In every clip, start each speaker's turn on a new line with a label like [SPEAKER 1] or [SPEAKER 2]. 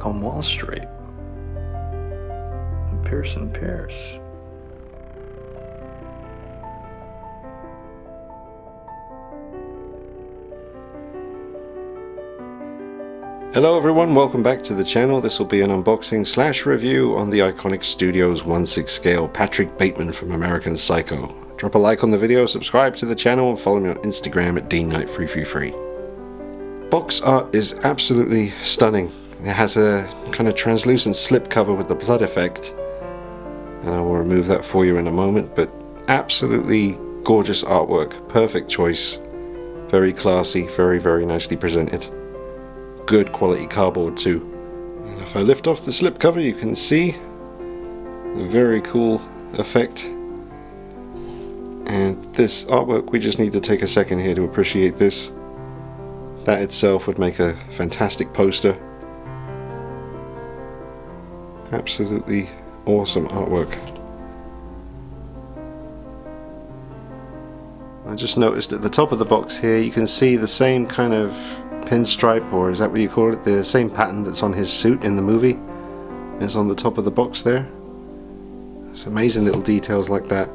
[SPEAKER 1] work on Wall Street. Pearson Pierce.
[SPEAKER 2] Hello everyone, welcome back to the channel. This will be an unboxing slash review on the Iconiq Studios 1/6 scale Patrick Bateman from American Psycho. Drop a like on the video, subscribe to the channel, and follow me on Instagram at DeanKnight333. Box art is absolutely stunning. It has a kind of translucent slip cover with the blood effect, and I will remove that for you in a moment, but absolutely gorgeous artwork, perfect choice, very classy, very nicely presented. Good quality cardboard too. And if I lift off the slip cover, you can see a very cool effect. And this artwork, we just need to take a second here to appreciate this. That itself would make a fantastic poster. Absolutely awesome artwork. I just noticed at the top of the box here, you can see the same kind of pinstripe, or is that what you call it? The same pattern that's on his suit in the movie is on the top of the box there. It's amazing little details like that.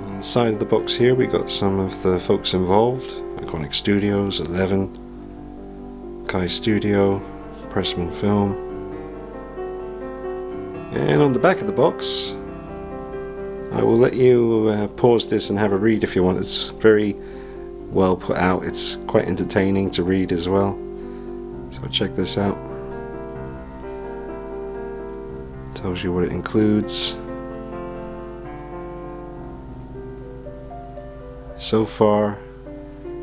[SPEAKER 2] On the side of the box here, we got some of the folks involved: Iconiq Studios, 11, Kai Studio, Pressman Film. And on the back of the box, I will let you pause this and have a read if you want. It's very well put out. It's quite entertaining to read as well. So check this out. Tells you what it includes. So far,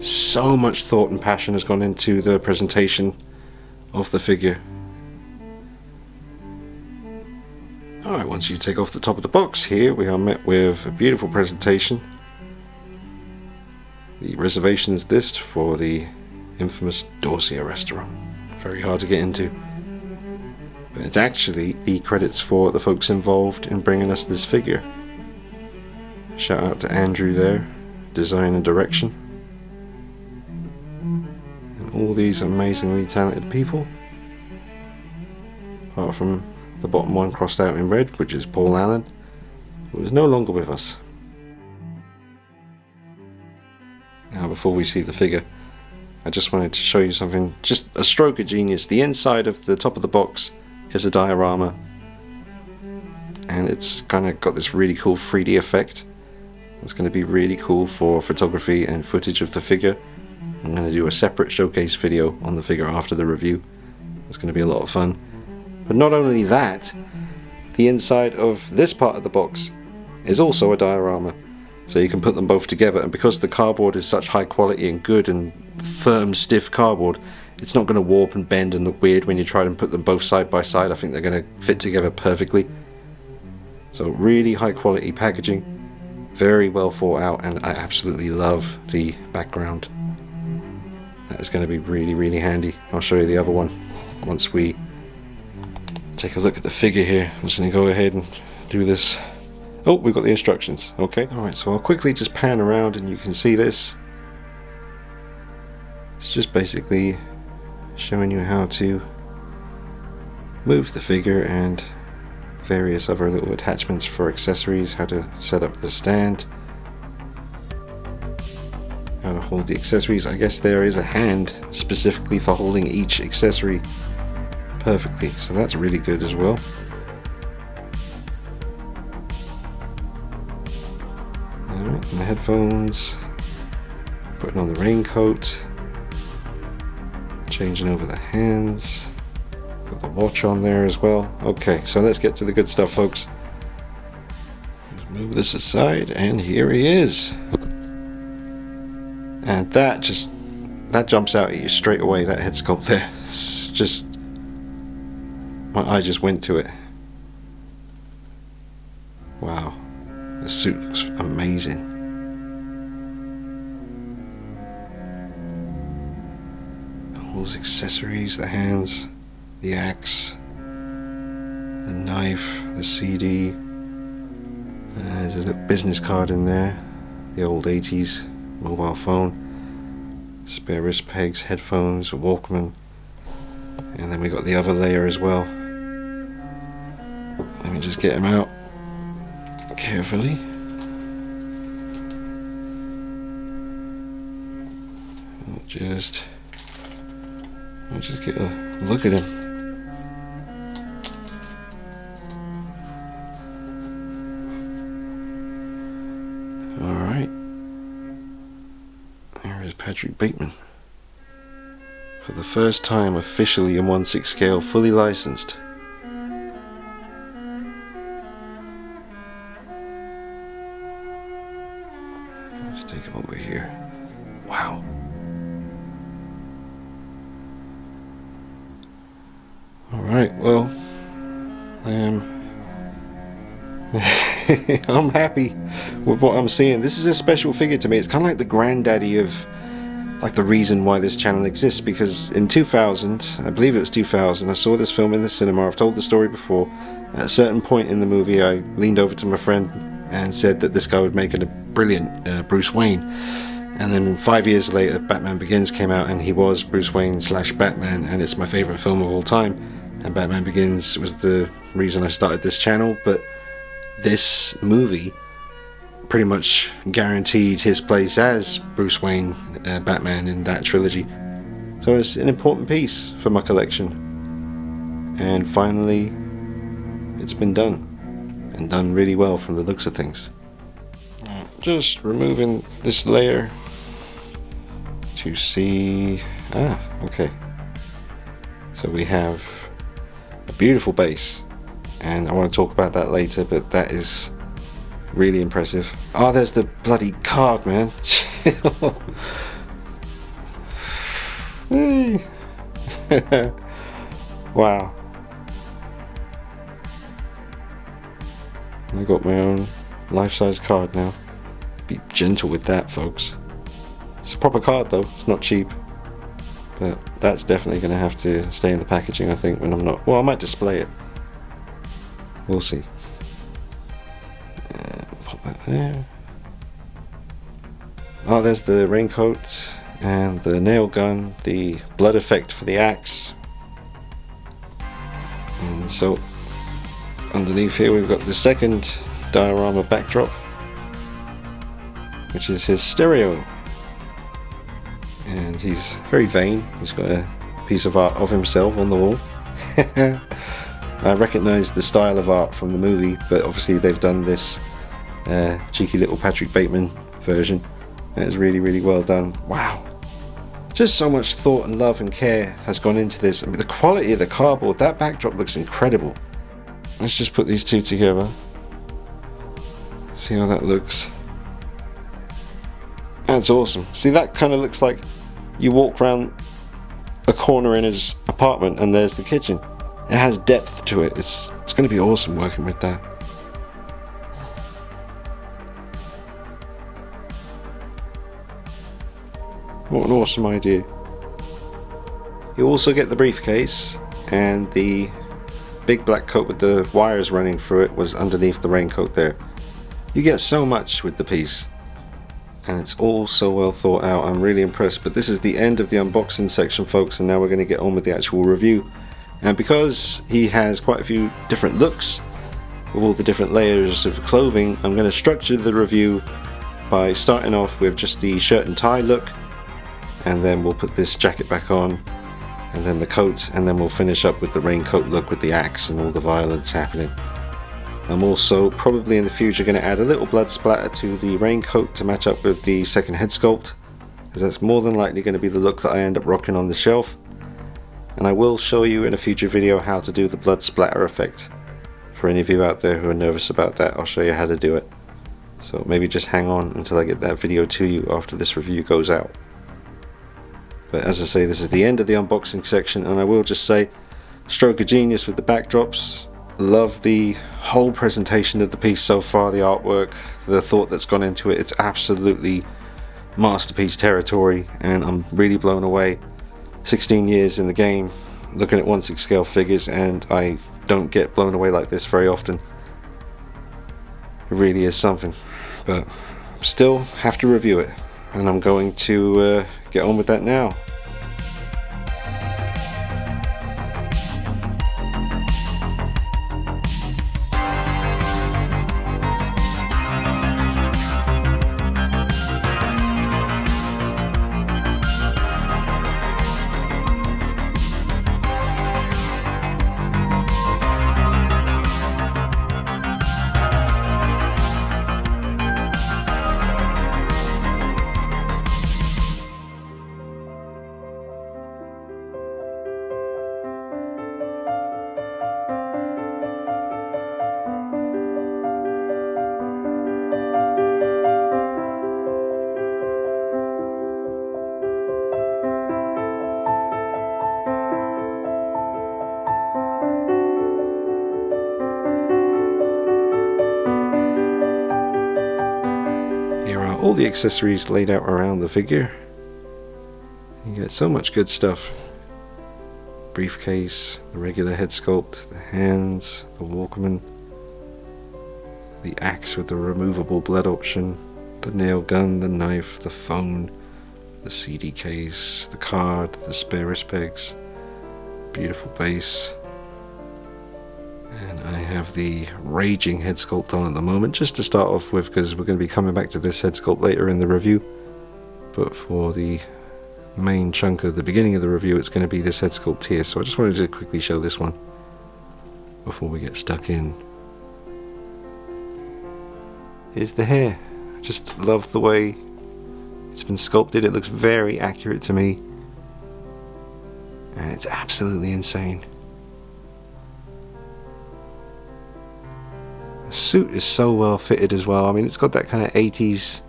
[SPEAKER 2] so much thought and passion has gone into the presentation of the figure. Alright, once you take off the top of the box here, we are met with a beautiful presentation. The reservations list for the infamous Dorsia restaurant. Very hard to get into. But it's actually the credits for the folks involved in bringing us this figure. Shout out to Andrew there, design and direction. And all these amazingly talented people. Apart from the bottom one crossed out in red, which is Paul Allen, who is no longer with us. Now, before we see the figure, I just wanted to show you something, just a stroke of genius. The inside of the top of the box is a diorama, and it's kind of got this really cool 3D effect. It's going to be really cool for photography and footage of the figure. I'm going to do a separate showcase video on the figure after the review. It's going to be a lot of fun. But not only that, the inside of this part of the box is also a diorama. So you can put them both together, and because the cardboard is such high quality and good and firm, stiff cardboard, it's not going to warp and bend and look weird when you try and put them both side by side. I think they're going to fit together perfectly. So really high quality packaging, very well thought out, and I absolutely love the background. That is going to be really handy. I'll show you the other one once we take a look at the figure here. I'm just going to go ahead and do this. Oh, we've got the instructions. Okay, alright, so I'll quickly just pan around and you can see this. It's just basically showing you how to move the figure and various other little attachments for accessories, how to set up the stand, how to hold the accessories. I guess there is a hand specifically for holding each accessory perfectly, so that's really good as well. Alright, and the headphones, putting on the raincoat, changing over the hands, got the watch on there as well. Okay, so let's get to the good stuff, folks. Let's move this aside, and here he is. And that jumps out at you straight away, that head sculpt there. It's just, my eye just went to it. Wow, the suit looks amazing. All those accessories, the hands, the axe, the knife, the CD. There's a little business card in there, the old 80s mobile phone, spare wrist pegs, headphones, a Walkman, And then we got the other layer as well. Let me just get him out carefully. Just get a look at him. Alright. There is Patrick Bateman. For the first time officially in 1/6 scale, fully licensed. Let's take him over here. Wow. Alright, well, I'm happy with what I'm seeing. This is a special figure to me. It's kind of like the granddaddy of, like, the reason why this channel exists, because in 2000, I believe it was 2000, I saw this film in the cinema. I've told the story before. At a certain point in the movie, I leaned over to my friend and said that this guy would make a brilliant Bruce Wayne. And then 5 years later, Batman Begins came out, and he was Bruce Wayne / Batman, and it's my favorite film of all time. And Batman Begins was the reason I started this channel, but this movie pretty much guaranteed his place as Bruce Wayne, Batman in that trilogy. So it's an important piece for my collection. And finally, it's been done. And done really well from the looks of things. Just removing this layer to see... okay. So we have a beautiful base. And I want to talk about that later, but that is really impressive. Oh, there's the bloody card, man. Wow. I got my own life-size card now. Be gentle with that, folks. It's a proper card though, it's not cheap. But that's definitely going to have to stay in the packaging, I think, when I'm not... Well, I might display it. We'll see. Put that there. Oh, there's the raincoat and the nail gun, the blood effect for the axe. And so underneath here we've got the second diorama backdrop, which is his stereo. And he's very vain. He's got a piece of art of himself on the wall. I recognise the style of art from the movie, but obviously they've done this cheeky little Patrick Bateman version. And it's really, really well done. Wow. Just so much thought and love and care has gone into this. I mean, the quality of the cardboard, that backdrop looks incredible. Let's just put these two together. See how that looks. That's awesome. See, that kind of looks like you walk around a corner in his apartment and there's the kitchen. It has depth to it. It's going to be awesome working with that. What an awesome idea. You also get the briefcase, and the big black coat with the wires running through it was underneath the raincoat there. You get so much with the piece, and it's all so well thought out. I'm really impressed. But this is the end of the unboxing section, folks, and now we're going to get on with the actual review. And because he has quite a few different looks with all the different layers of clothing, I'm going to structure the review by starting off with just the shirt and tie look, and then we'll put this jacket back on, and then the coat, and then we'll finish up with the raincoat look with the axe and all the violence happening. I'm also probably in the future going to add a little blood splatter to the raincoat to match up with the second head sculpt, because that's more than likely going to be the look that I end up rocking on the shelf. And I will show you in a future video how to do the blood splatter effect. For any of you out there who are nervous about that, I'll show you how to do it. So maybe just hang on until I get that video to you after this review goes out. But as I say, this is the end of the unboxing section, and I will just say, stroke of genius with the backdrops. Love the whole presentation of the piece so far, the artwork, the thought that's gone into it. It's absolutely masterpiece territory, and I'm really blown away. 16 years in the game, looking at 1/6 scale figures, and I don't get blown away like this very often. It really is something, but still have to review it, and I'm going to get on with that now. there are all the accessories laid out around the figure. You get so much good stuff. Briefcase, the regular head sculpt, the hands, the Walkman, the axe with the removable blade option, the nail gun, the knife, the phone, the CD case, the card, the spare wrist pegs, beautiful base. And I have the raging head sculpt on at the moment, just to start off with, because we're going to be coming back to this head sculpt later in the review. But for the main chunk of the beginning of the review, it's going to be this head sculpt here, so I just wanted to quickly show this one before we get stuck in. Here's the hair. I just love the way it's been sculpted. It looks very accurate to me, and it's absolutely insane. The suit is so well fitted as well. I mean, it's got that kind of 80s,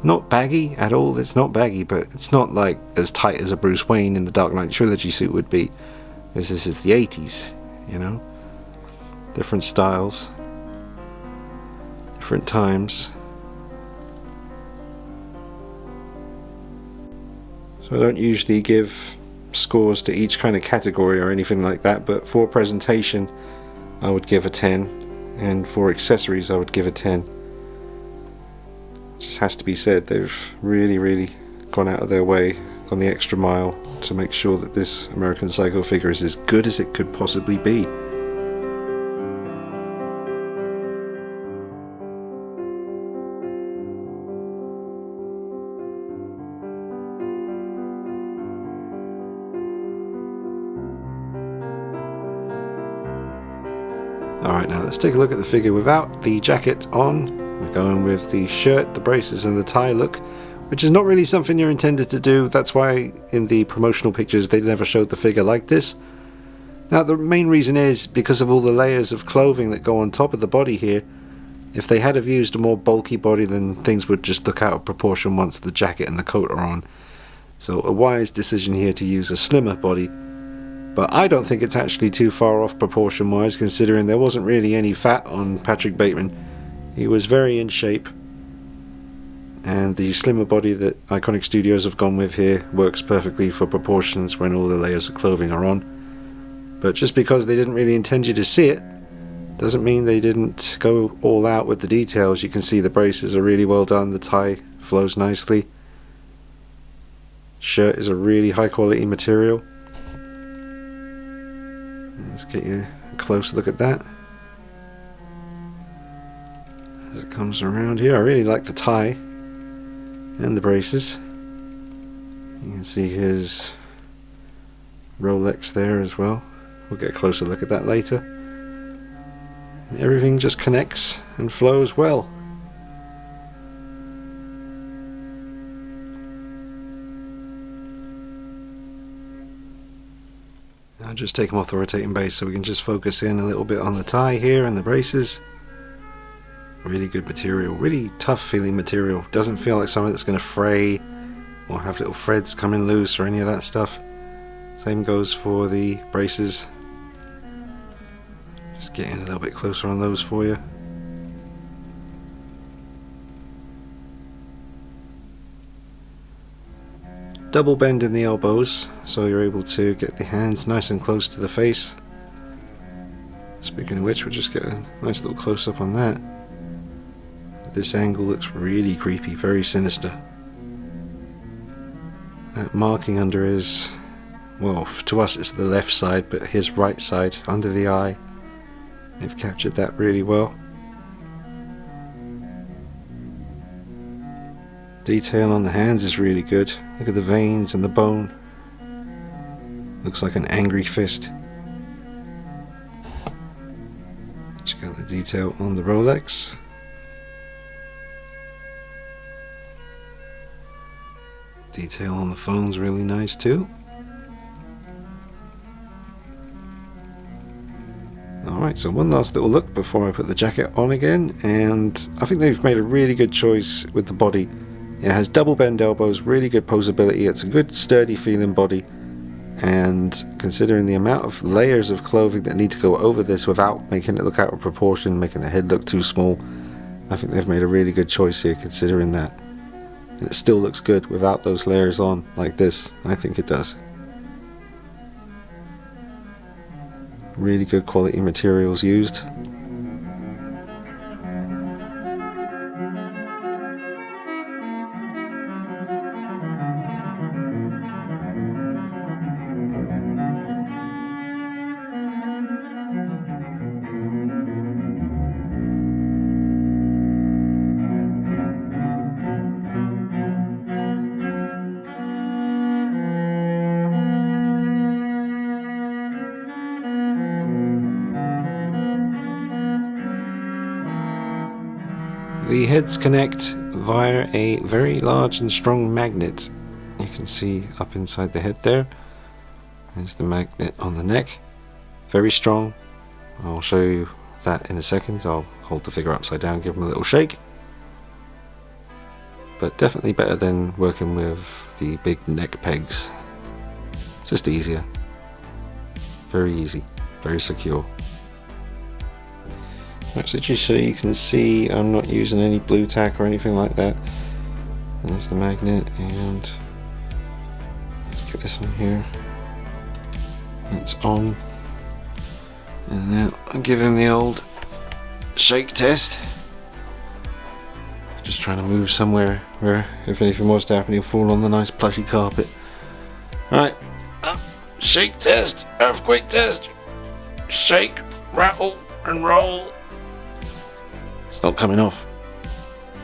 [SPEAKER 2] not baggy at all, it's not baggy, but it's not like as tight as a Bruce Wayne in the Dark Knight Trilogy suit would be, because this is the 80s, you know, different styles, different times. So I don't usually give scores to each kind of category or anything like that, but for presentation I would give a 10, and for accessories I would give a 10. It just has to be said, they've really gone out of their way, gone the extra mile to make sure that this American Psycho figure is as good as it could possibly be. Alright, now let's take a look at the figure without the jacket on. We're going with the shirt, the braces and the tie look, which is not really something you're intended to do. That's why in the promotional pictures they never showed the figure like this. Now the main reason is because of all the layers of clothing that go on top of the body here. If they had have used a more bulky body, then things would just look out of proportion once the jacket and the coat are on. So a wise decision here to use a slimmer body. But I don't think it's actually too far off proportion wise, considering there wasn't really any fat on Patrick Bateman. He was very in shape, and the slimmer body that Iconiq Studios have gone with here works perfectly for proportions when all the layers of clothing are on. But just because they didn't really intend you to see it doesn't mean they didn't go all out with the details. You can see the braces are really well done, the tie flows nicely, shirt is a really high quality material. Let's get you a close look at that as it comes around here. I really like the tie and the braces. You can see his Rolex there as well. We'll get a closer look at that later. And everything just connects and flows well. I'll just take them off the rotating base so we can just focus in a little bit on the tie here and the braces. Really good material, really tough feeling material. Doesn't feel like something that's going to fray or have little threads coming loose or any of that stuff. Same goes for the braces. Just getting a little bit closer on those for you. Double bend in the elbows, so you're able to get the hands nice and close to the face. Speaking of which, we'll just get a nice little close up on that. This angle looks really creepy, very sinister. That marking under his, well, to us it's the left side, but his right side, under the eye. They've captured that really well. Detail on the hands is really good. Look at the veins and the bone. Looks like an angry fist. Check out the detail on the Rolex. Detail on the phone's really nice too. Alright, so one last little look before I put the jacket on again, and I think they've made a really good choice with the body. It has double bend elbows, really good posability, it's a good sturdy feeling body, and considering the amount of layers of clothing that need to go over this without making it look out of proportion, making the head look too small, I think they've made a really good choice here considering that. And it still looks good without those layers on like this. I think it does. Really good quality materials used. The heads connect via a very large and strong magnet. You can see up inside the head there. There's the magnet on the neck. Very strong. I'll show you that in a second. I'll hold the figure upside down, give him a little shake. But definitely better than working with the big neck pegs. Just easier. Very easy. Very secure. Actually, just so you can see, I'm not using any blue tack or anything like that. There's the magnet, and let's get this on here. It's on. And now I'll give him the old shake test. Just trying to move somewhere where, if anything was to happen, he'll fall on the nice plushy carpet. Alright, shake test, earthquake test, shake, rattle, and roll. It's not coming off.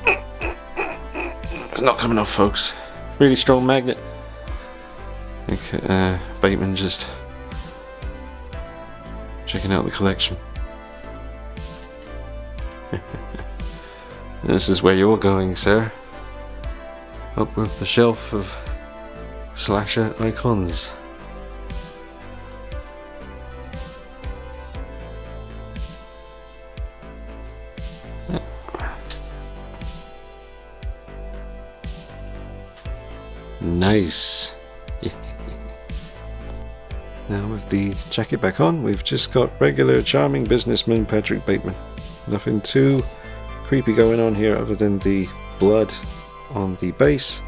[SPEAKER 2] It's not coming off, folks. Really strong magnet. I think Bateman just checking out the collection. This is where you're going, sir. Up with the shelf of slasher icons. Nice. Now with the jacket back on, we've just got regular charming businessman Patrick Bateman. Nothing too creepy going on here other than the blood on the base.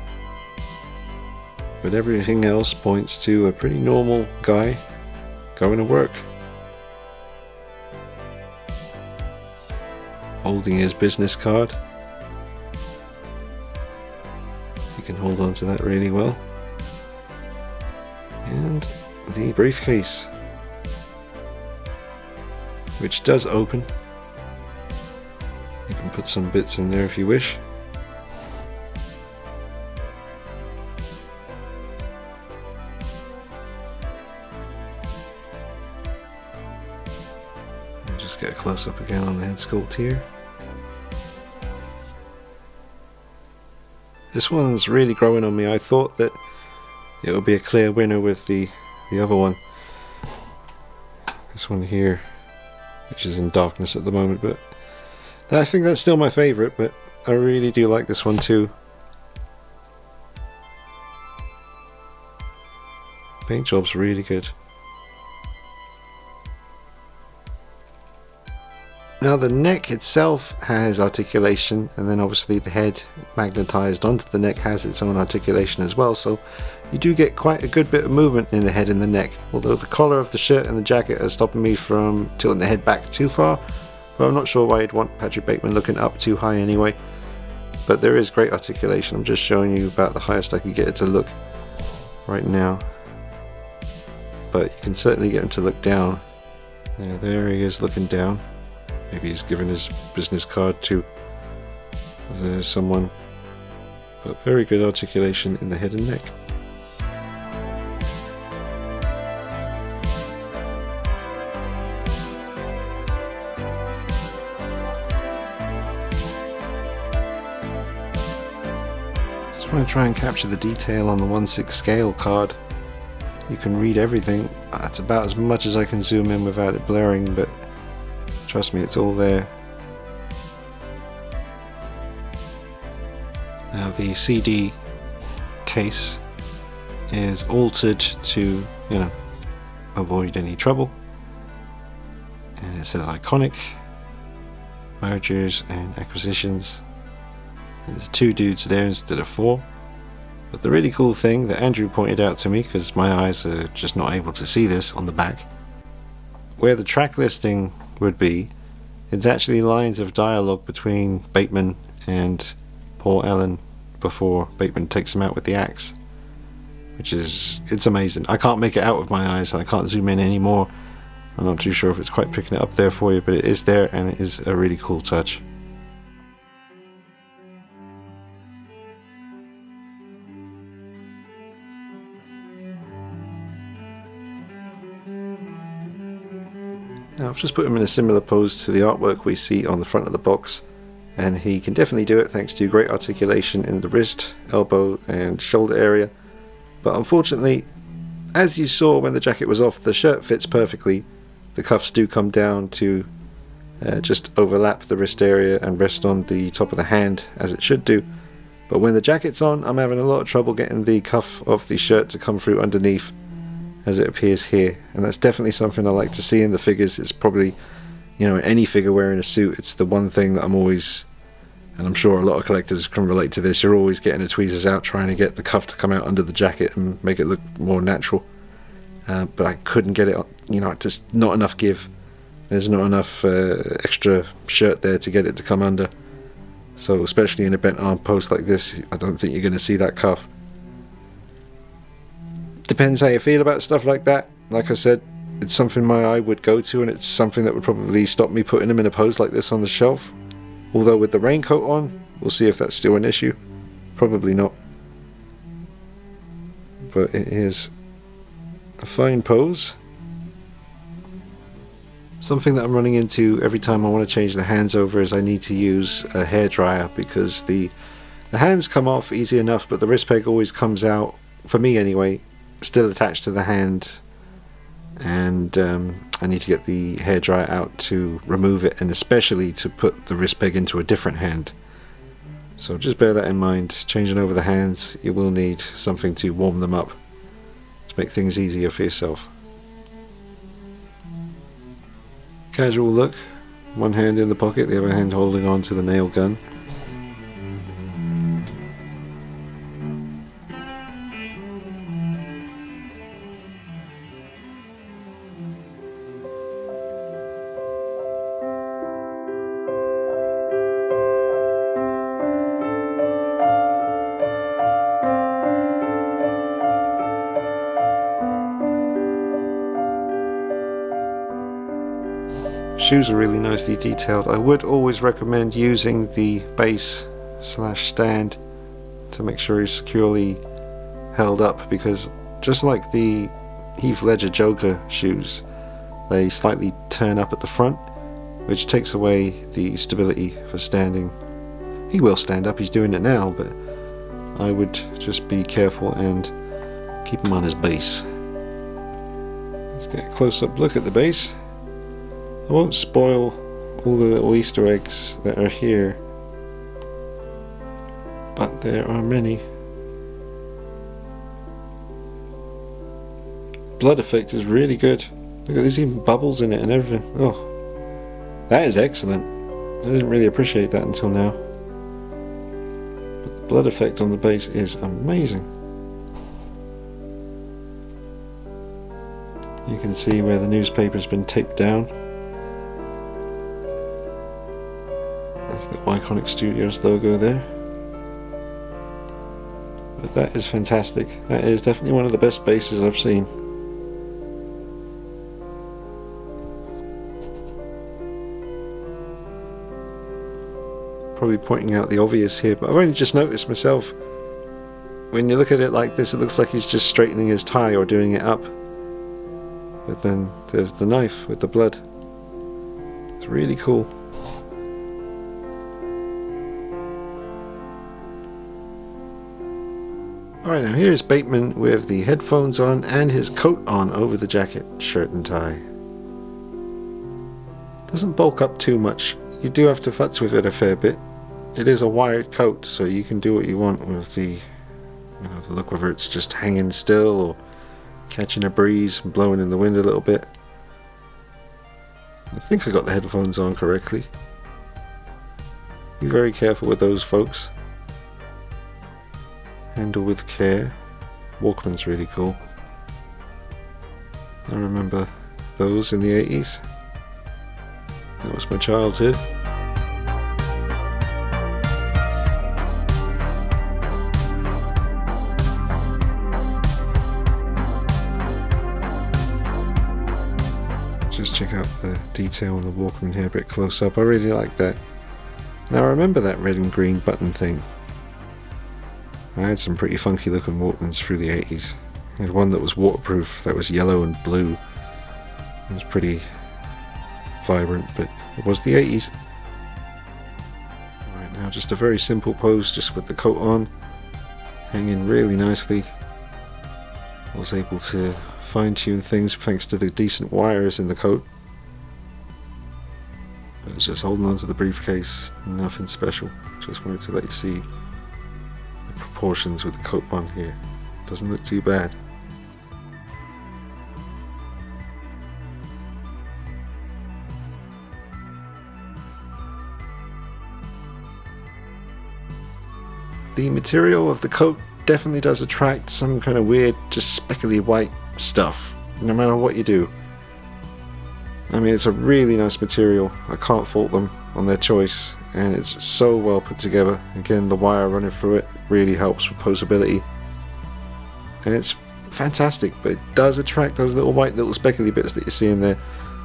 [SPEAKER 2] But everything else points to a pretty normal guy going to work. Holding his business card. Can hold on to that really well. And the briefcase, which does open. You can put some bits in there if you wish. I'll just get a close up again on the head sculpt here. This one's really growing on me. I thought that it would be a clear winner with the other one. This one here, which is in darkness at the moment, but I think that's still my favourite, but I really do like this one too. Paint job's really good. Now the neck itself has articulation, and then obviously the head magnetized onto the neck has its own articulation as well, so you do get quite a good bit of movement in the head and the neck, although the collar of the shirt and the jacket are stopping me from tilting the head back too far. But I'm not sure why you'd want Patrick Bateman looking up too high anyway. But there is great articulation. I'm just showing you about the highest I could get it to look right now, but you can certainly get him to look down. Yeah, there he is looking down. Maybe he's given his business card to someone, but very good articulation in the head and neck. Just want to try and capture the detail on the 1/6 scale card. You can read everything. That's about as much as I can zoom in without it blurring, but trust me, it's all there. Now the CD case is altered to, avoid any trouble. And it says Iconiq, mergers and acquisitions. And there's 2 dudes there instead of 4. But the really cool thing that Andrew pointed out to me, because my eyes are just not able to see this on the back, where the track listing would be, it's actually lines of dialogue between Bateman and Paul Allen before Bateman takes him out with the axe, which is, it's amazing. I can't make it out with my eyes and I can't zoom in anymore. I'm not too sure if it's quite picking it up there for you, but it is there and it is a really cool touch. Now I've just put him in a similar pose to the artwork we see on the front of the box, and he can definitely do it thanks to great articulation in the wrist, elbow and shoulder area. But unfortunately, as you saw when the jacket was off, the shirt fits perfectly. The cuffs do come down to just overlap the wrist area and rest on the top of the hand as it should do. But when the jacket's on, I'm having a lot of trouble getting the cuff of the shirt to come through underneath as it appears here, and that's definitely something I like to see in the figures. It's probably, you know, any figure wearing a suit, it's the one thing that I'm always, and I'm sure a lot of collectors can relate to this, you're always getting the tweezers out trying to get the cuff to come out under the jacket and make it look more natural. But I couldn't get it, you know, just not enough give. There's not enough extra shirt there to get it to come under. So especially in a bent arm post like this, I don't think you're going to see that cuff. Depends how you feel about stuff like that. Like I said, it's something my eye would go to, and it's something that would probably stop me putting them in a pose like this on the shelf. Although with the raincoat on, we'll see if that's still an issue. Probably not. But it is a fine pose. Something that I'm running into every time I want to change the hands over is I need to use a hairdryer, because the hands come off easy enough, but the wrist peg always comes out, for me anyway, still attached to the hand, and I need to get the hairdryer out to remove it, and especially to put the wrist peg into a different hand. So just bear that in mind. Changing over the hands, you will need something to warm them up to make things easier for yourself. Casual look, one hand in the pocket, the other hand holding on to the nail gun. Shoes are really nicely detailed. I would always recommend using the base / stand to make sure he's securely held up, because just like the Heath Ledger Joker shoes, they slightly turn up at the front, which takes away the stability for standing. He will stand up, he's doing it now, but I would just be careful and keep him on his base. Let's get a close-up look at the base. I won't spoil all the little Easter eggs that are here, but there are many. Blood effect is really good. Look at, there's even bubbles in it and everything. Oh, that is excellent. I didn't really appreciate that until now. But the blood effect on the base is amazing. You can see where the newspaper's been taped down. There's the Iconiq Studios logo there. But that is fantastic. That is definitely one of the best bases I've seen. Probably pointing out the obvious here, but I've only just noticed myself. When you look at it like this, it looks like he's just straightening his tie or doing it up. But then there's the knife with the blood. It's really cool. Alright, now here's Bateman with the headphones on and his coat on over the jacket, shirt and tie. Doesn't bulk up too much. You do have to futz with it a fair bit. It is a wired coat, so you can do what you want with the look, whether it's just hanging still or catching a breeze and blowing in the wind a little bit. I think I got the headphones on correctly. Be very careful with those, folks. Handle with care. Walkman's really cool. I remember those in the 80s. That was my childhood. Just check out the detail on the Walkman here a bit close up. I really like that. Now I remember that red and green button thing. I had some pretty funky looking Walkmans through the 80s. I had one that was waterproof, that was yellow and blue. It was pretty vibrant, but it was the 80s. Alright, now just a very simple pose, just with the coat on, hanging really nicely. I was able to fine-tune things thanks to the decent wires in the coat. But it's just holding on to the briefcase, nothing special. Just wanted to let you see the proportions with the coat on here. Doesn't look too bad. The material of the coat definitely does attract some kind of weird, just speckly white stuff, no matter what you do. I mean, it's a really nice material. I can't fault them on their choice, and it's so well put together. Again, the wire running through it really helps with posability, and it's fantastic, but it does attract those little white little speckly bits that you see in there.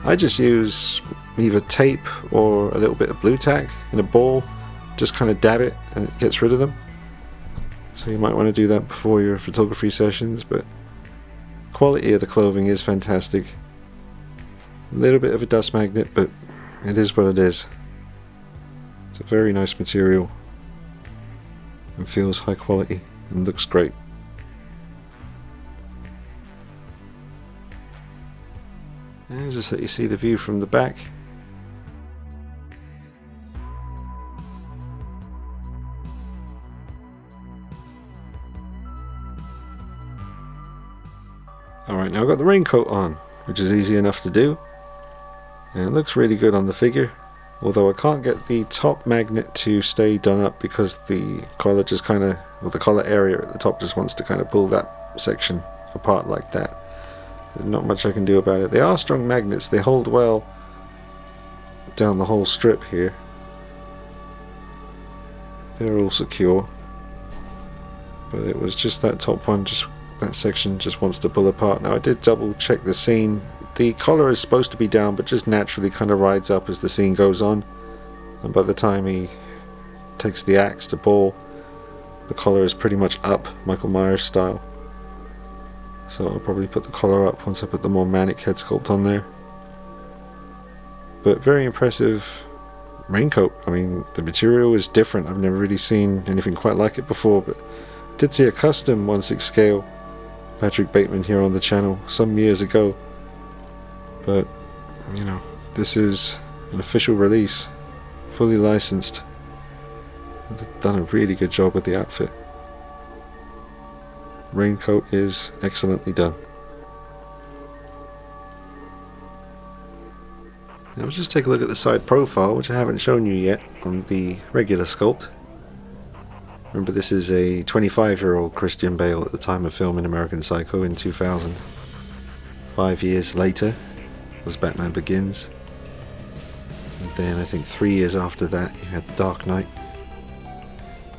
[SPEAKER 2] I just use either tape or a little bit of blue tack in a ball, just kind of dab it and it gets rid of them. So you might want to do that before your photography sessions, but quality of the clothing is fantastic. A little bit of a dust magnet, but it is what it is. It's a very nice material and feels high quality and looks great. And just let you see the view from the back. Alright, now I've got the raincoat on, which is easy enough to do. And it looks really good on the figure. Although I can't get the top magnet to stay done up because the collar just kind of, well, the collar area at the top just wants to kind of pull that section apart like that. There's not much I can do about it. They are strong magnets, they hold well down the whole strip here. They're all secure. But it was just that top one, just that section just wants to pull apart. Now I did double check the scene. The collar is supposed to be down, but just naturally kind of rides up as the scene goes on. And by the time he takes the axe to ball, the collar is pretty much up, Michael Myers style. So I'll probably put the collar up once I put the more manic head sculpt on there. But very impressive raincoat. I mean, the material is different. I've never really seen anything quite like it before, but did see a custom 1/6 scale Patrick Bateman here on the channel some years ago. But, you know, this is an official release, fully licensed. They've done a really good job with the outfit. Raincoat is excellently done. Now let's just take a look at the side profile, which I haven't shown you yet on the regular sculpt. Remember, this is a 25-year-old Christian Bale at the time of filming American Psycho in 2000. 5 years later was Batman Begins. And then I think 3 years after that you had The Dark Knight.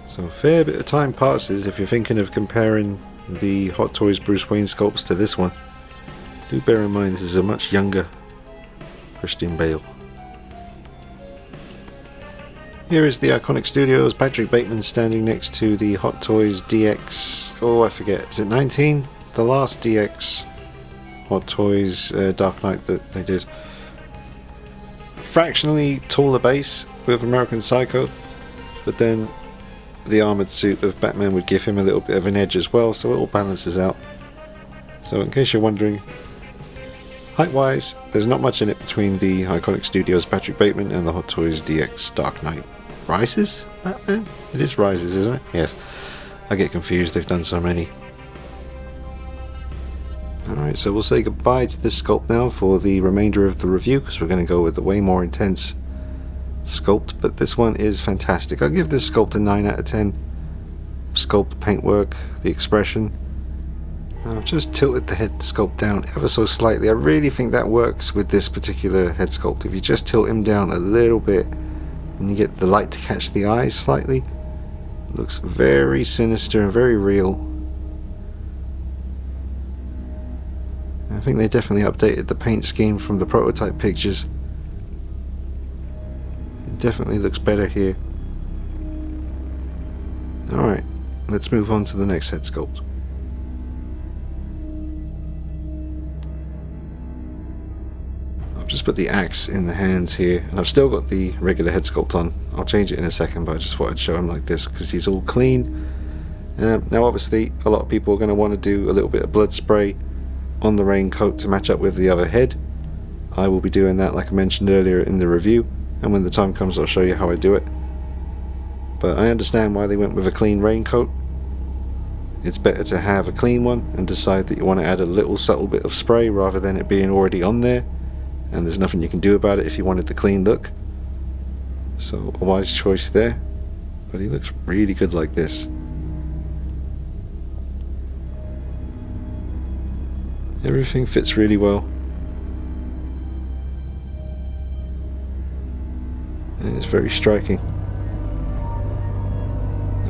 [SPEAKER 2] So a fair bit of time passes if you're thinking of comparing the Hot Toys Bruce Wayne sculpts to this one. Do bear in mind this is a much younger Christian Bale. Here is the Iconiq Studios Patrick Bateman standing next to the Hot Toys DX, oh I forget, is it 19? The last DX Hot Toys Dark Knight that they did. Fractionally taller base with American Psycho, but then the armoured suit of Batman would give him a little bit of an edge as well, so it all balances out. So in case you're wondering, height wise, there's not much in it between the Iconiq Studios Patrick Bateman and the Hot Toys DX Dark Knight Rises Batman? It is Rises, isn't it? Yes. I get confused, they've done so many. Alright, so we'll say goodbye to this sculpt now for the remainder of the review, because we're going to go with the way more intense sculpt, but this one is fantastic. I'll give this sculpt a 9 out of 10. Sculpt, paintwork, the expression. I've just tilted the head sculpt down ever so slightly. I really think that works with this particular head sculpt. If you just tilt him down a little bit and you get the light to catch the eyes slightly, it looks very sinister and very real. I think they definitely updated the paint scheme from the prototype pictures. It definitely looks better here. Alright, let's move on to the next head sculpt. I've just put the axe in the hands here, and I've still got the regular head sculpt on. I'll change it in a second, but I just thought I'd show him like this because he's all clean. Now obviously a lot of people are going to want to do a little bit of blood spray on the raincoat to match up with the other head. I will be doing that like I mentioned earlier in the review, and when the time comes I'll show you how I do it. But I understand why they went with a clean raincoat. It's better to have a clean one and decide that you want to add a little subtle bit of spray rather than it being already on there, and there's nothing you can do about it if you wanted the clean look. So a wise choice there, but he looks really good like this. Everything fits really well, and it's very striking.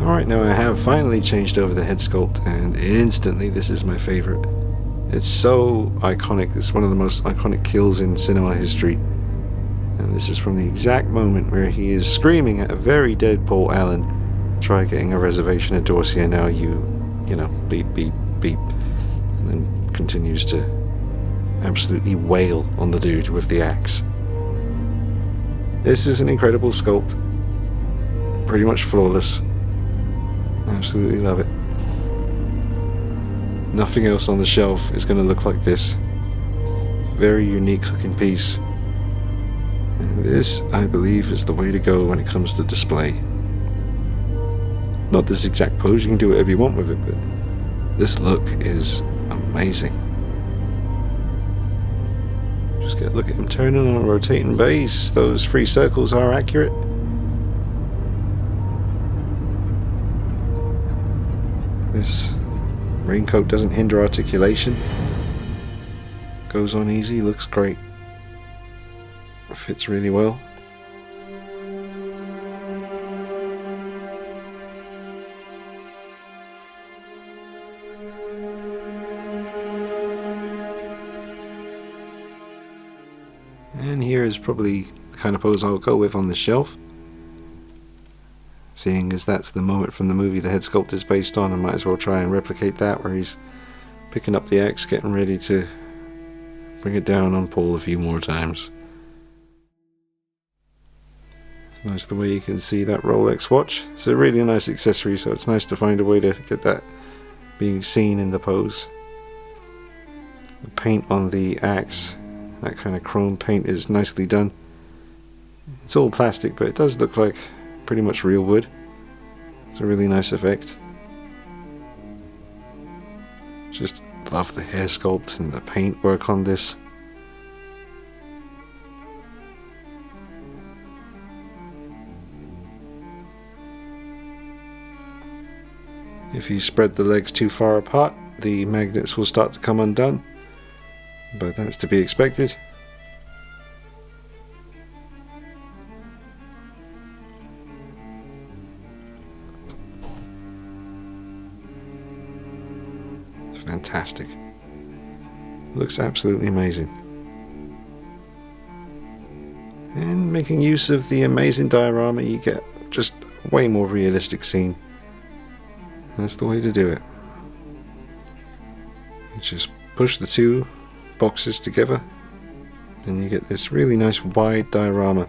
[SPEAKER 2] Alright, now I have finally changed over the head sculpt, and instantly this is my favorite. It's so iconic. It's one of the most iconic kills in cinema history, and this is from the exact moment where he is screaming at a very dead Paul Allen, "Try getting a reservation at Dorsia now, you know, beep beep beep," and then continues to absolutely wail on the dude with the axe. This is an incredible sculpt, pretty much flawless. Absolutely love it. Nothing else on the shelf is going to look like this. Very unique looking piece, and this, I believe, is the way to go when it comes to display. Not this exact pose, you can do whatever you want with it, but this look is amazing. Just get a look at him turning on a rotating base. Those 3 circles are accurate. This raincoat doesn't hinder articulation. Goes on easy, looks great. Fits really well. And here is probably the kind of pose I'll go with on the shelf. Seeing as that's the moment from the movie the head sculpt is based on, I might as well try and replicate that, where he's picking up the axe, getting ready to bring it down on Paul a few more times. It's nice the way you can see that Rolex watch. It's a really nice accessory, so it's nice to find a way to get that being seen in the pose. The paint on the axe, that kind of chrome paint, is nicely done. It's all plastic, but it does look like pretty much real wood. It's a really nice effect. Just love the hair sculpt and the paint work on this. If you spread the legs too far apart, the magnets will start to come undone, but that's to be expected. Fantastic. Looks absolutely amazing. And making use of the amazing diorama, you get just a way more realistic scene. That's the way to do it. You just push the 2 boxes together and you get this really nice wide diorama.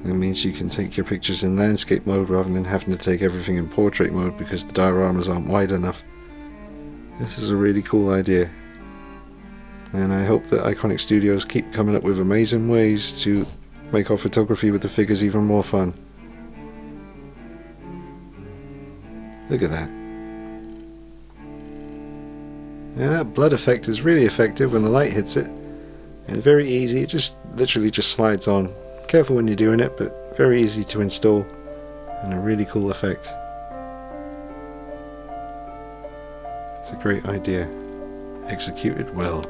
[SPEAKER 2] That means you can take your pictures in landscape mode rather than having to take everything in portrait mode because the dioramas aren't wide enough. This is a really cool idea, and I hope that Iconiq Studios keep coming up with amazing ways to make our photography with the figures even more fun. Look at that. Yeah, that blood effect is really effective when the light hits it. And very easy, it just literally just slides on. Careful when you're doing it, but very easy to install and a really cool effect. It's a great idea, executed well.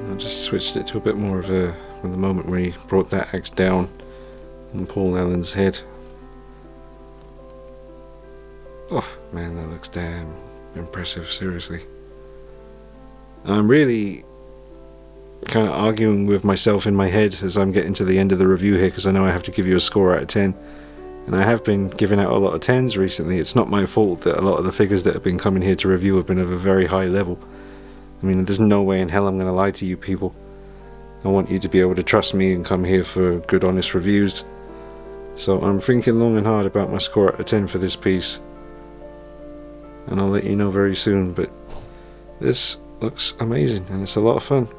[SPEAKER 2] I just switched it to a bit more of a, from the moment where he brought that axe down on Paul Allen's head. Oh man, that looks damn impressive, seriously. I'm really kind of arguing with myself in my head as I'm getting to the end of the review here, because I know I have to give you a score out of 10. And I have been giving out a lot of 10s recently. It's not my fault that a lot of the figures that have been coming here to review have been of a very high level. I mean, there's no way in hell I'm going to lie to you people. I want you to be able to trust me and come here for good, honest reviews. So I'm thinking long and hard about my score out of 10 for this piece. And I'll let you know very soon, but this looks amazing and it's a lot of fun.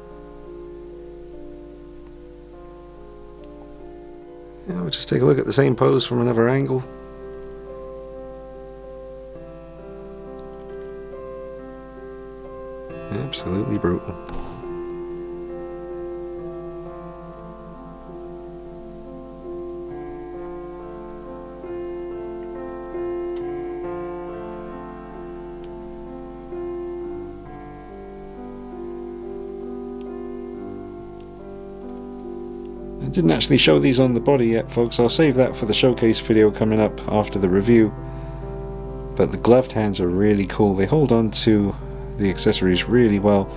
[SPEAKER 2] Yeah, we'll just take a look at the same pose from another angle. Absolutely brutal. I didn't actually show these on the body yet, folks. I'll save that for the showcase video coming up after the review. But the gloved hands are really cool. They hold on to the accessories really well.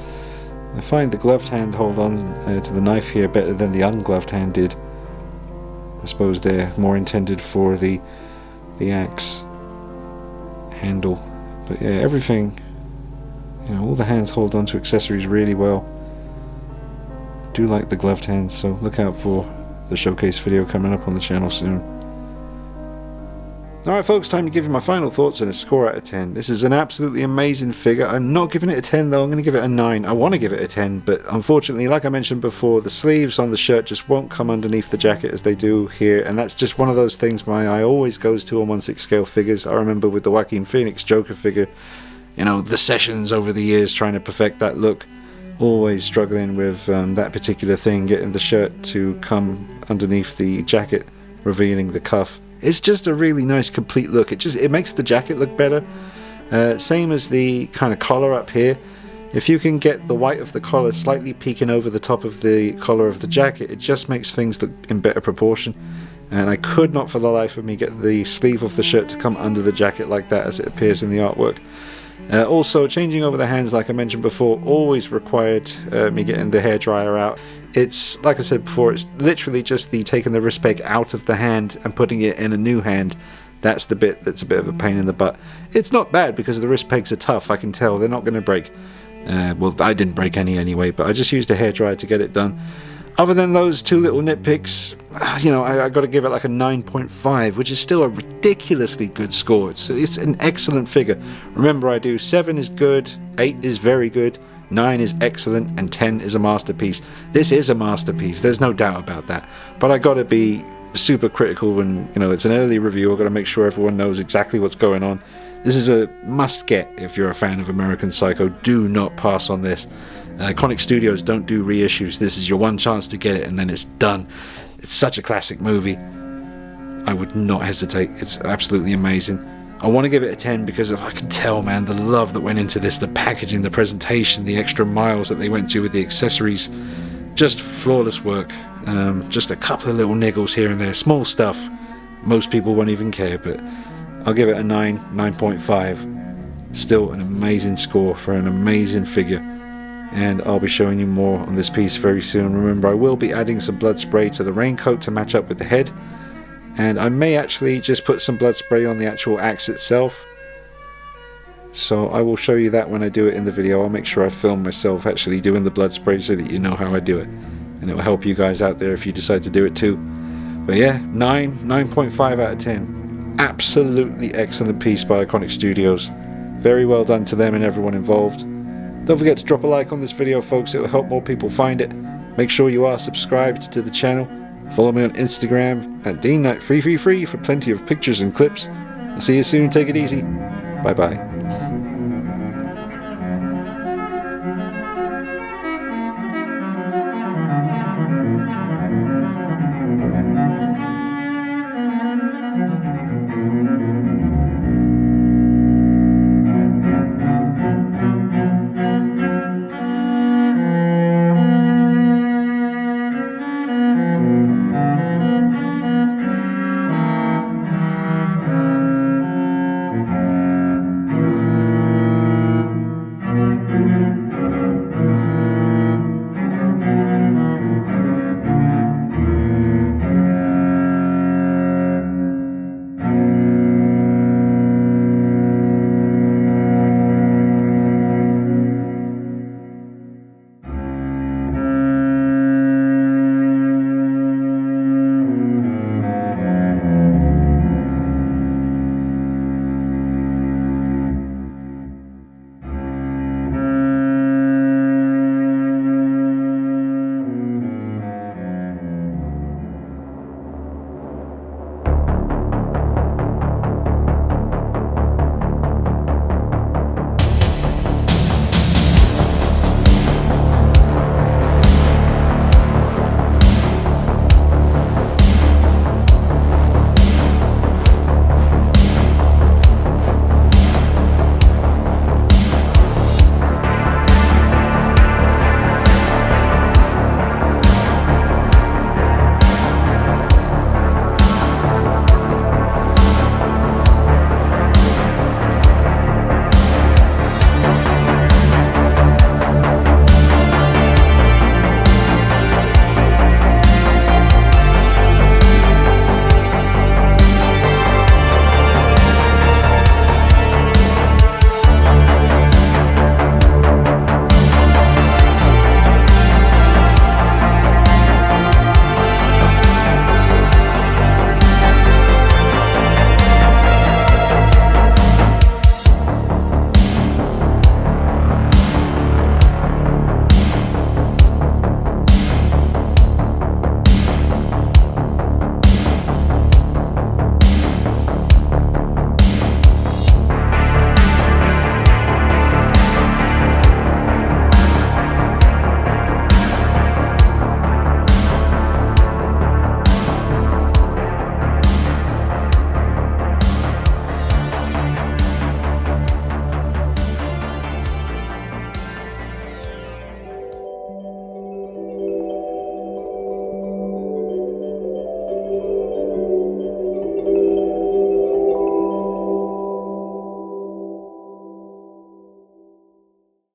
[SPEAKER 2] I find the gloved hand hold on to the knife here better than the ungloved hand did. I suppose they're more intended for the axe handle. But yeah, everything, you know, all the hands hold on to accessories really well. I do like the gloved hands, so look out for the showcase video coming up on the channel soon. Alright folks, time to give you my final thoughts and a score out of 10. This is an absolutely amazing figure. I'm not giving it a 10 though, I'm going to give it a 9. I want to give it a 10, but unfortunately, like I mentioned before, the sleeves on the shirt just won't come underneath the jacket as they do here, and that's just one of those things my eye always goes to on 1/6 scale figures. I remember with the Joaquin Phoenix Joker figure, you know, the sessions over the years trying to perfect that look, always struggling with that particular thing, getting the shirt to come underneath the jacket, revealing the cuff. It's just a really nice complete look. It makes the jacket look better. Same as the kind of collar up here. If you can get the white of the collar slightly peeking over the top of the collar of the jacket, it just makes things look in better proportion. And I could not for the life of me get the sleeve of the shirt to come under the jacket like that as it appears in the artwork. Also, changing over the hands, like I mentioned before, always required me getting the hairdryer out. It's, like I said before, it's literally just the taking the wrist peg out of the hand and putting it in a new hand. That's the bit that's a bit of a pain in the butt. It's not bad because the wrist pegs are tough, I can tell. They're not going to break. Well, I didn't break any anyway, but I just used a hairdryer to get it done. Other than those two little nitpicks, you know, I got to give it like a 9.5, which is still a ridiculously good score. It's an excellent figure. Remember, I do 7 is good, 8 is very good, 9 is excellent, and 10 is a masterpiece. This is a masterpiece, there's no doubt about that. But I got to be super critical when, you know, it's an early review. I've got to make sure everyone knows exactly what's going on. This is a must get if you're a fan of American Psycho. Do not pass on this. Iconiq Studios don't do reissues. This is your one chance to get it and then it's done. It's such a classic movie. I would not hesitate. It's absolutely amazing. I want to give it a 10 because I can tell, man, the love that went into this, the packaging, the presentation, the extra miles that they went to with the accessories. Just flawless work. Just a couple of little niggles here and there, small stuff. Most people won't even care, but I'll give it a 9.5. Still an amazing score for an amazing figure. And I'll be showing you more on this piece very soon. Remember, I will be adding some blood spray to the Raincoat to match up with the head. And I may actually just put some blood spray on the actual axe itself. So I will show you that when I do it in the video. I'll make sure I film myself actually doing the blood spray so that you know how I do it. And it will help you guys out there if you decide to do it too. But yeah, 9.5 out of 10. Absolutely excellent piece by Iconiq Studios. Very well done to them and everyone involved. Don't forget to drop a like on this video, folks. It will help more people find it. Make sure you are subscribed to the channel. Follow me on Instagram at DeanKnight333 for plenty of pictures and clips. I'll see you soon. Take it easy. Bye bye.